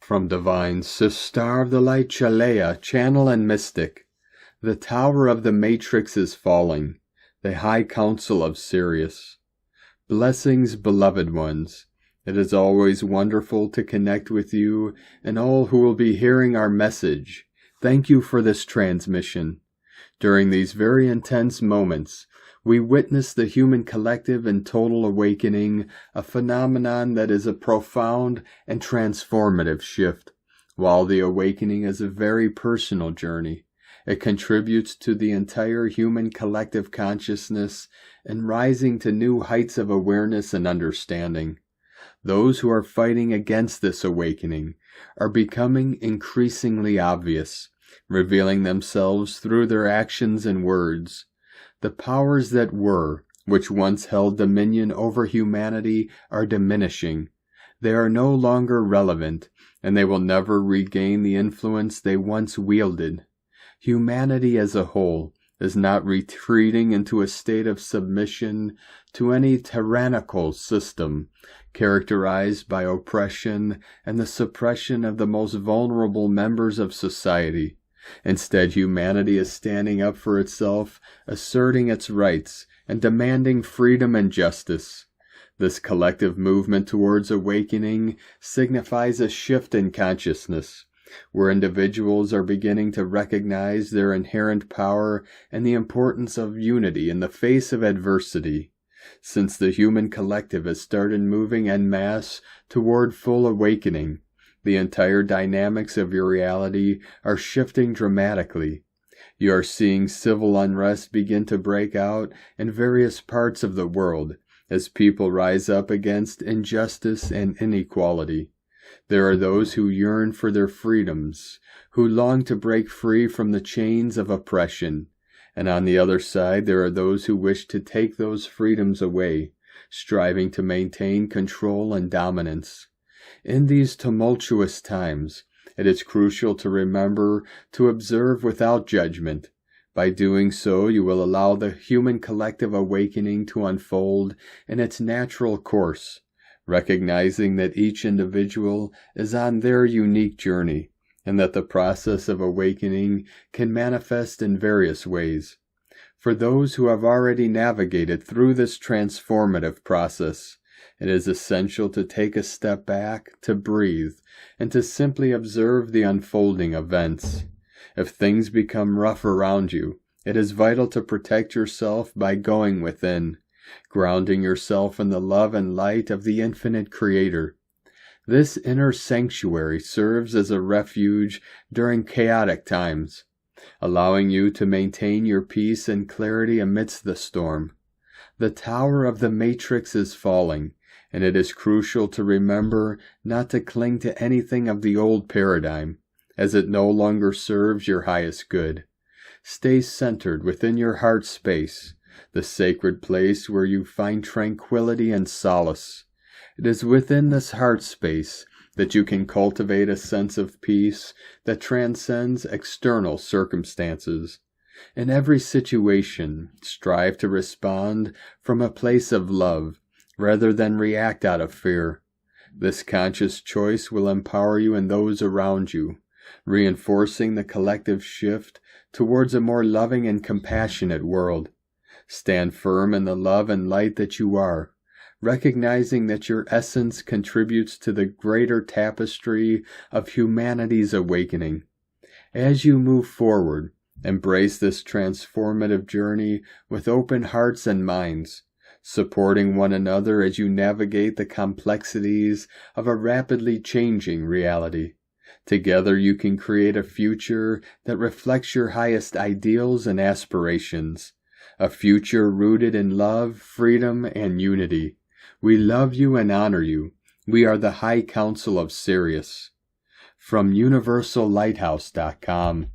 From Divine Sister of the Light Chalea, Channel and Mystic, the tower of the matrix is falling, the High Council of Sirius. Blessings, beloved ones. It is always wonderful to connect with you and all who will be hearing our message. Thank you for this transmission. During these very intense moments, we witness the human collective and total awakening, a phenomenon that is a profound and transformative shift. While the awakening is a very personal journey, it contributes to the entire human collective consciousness and rising to new heights of awareness and understanding. Those who are fighting against this awakening are becoming increasingly obvious, revealing themselves through their actions and words. The powers that were, which once held dominion over humanity, are diminishing. They are no longer relevant, and they will never regain the influence they once wielded. Humanity as a whole is not retreating into a state of submission to any tyrannical system characterized by oppression and the suppression of the most vulnerable members of society. Instead, humanity is standing up for itself, asserting its rights, and demanding freedom and justice. This collective movement towards awakening signifies a shift in consciousness, where individuals are beginning to recognize their inherent power and the importance of unity in the face of adversity. Since the human collective has started moving en masse toward full awakening, the entire dynamics of your reality are shifting dramatically. You are seeing civil unrest begin to break out in various parts of the world as people rise up against injustice and inequality. There are those who yearn for their freedoms, who long to break free from the chains of oppression. And on the other side, there are those who wish to take those freedoms away, striving to maintain control and dominance. In these tumultuous times, it is crucial to remember to observe without judgment. By doing so, you will allow the human collective awakening to unfold in its natural course, recognizing that each individual is on their unique journey, and that the process of awakening can manifest in various ways. For those who have already navigated through this transformative process, it is essential to take a step back, to breathe, and to simply observe the unfolding events. If things become rough around you, it is vital to protect yourself by going within, grounding yourself in the love and light of the infinite Creator. This inner sanctuary serves as a refuge during chaotic times, allowing you to maintain your peace and clarity amidst the storm. The tower of the matrix is falling, and it is crucial to remember not to cling to anything of the old paradigm, as it no longer serves your highest good. Stay centered within your heart space, the sacred place where you find tranquility and solace. It is within this heart space that you can cultivate a sense of peace that transcends external circumstances. In every situation, strive to respond from a place of love, rather than react out of fear. This conscious choice will empower you and those around you, reinforcing the collective shift towards a more loving and compassionate world. Stand firm in the love and light that you are, recognizing that your essence contributes to the greater tapestry of humanity's awakening. As you move forward, embrace this transformative journey with open hearts and minds, supporting one another as you navigate the complexities of a rapidly changing reality. Together you can create a future that reflects your highest ideals and aspirations, a future rooted in love, freedom, and unity. We love you and honor you. We are the High Council of Sirius. From universallighthouse.com.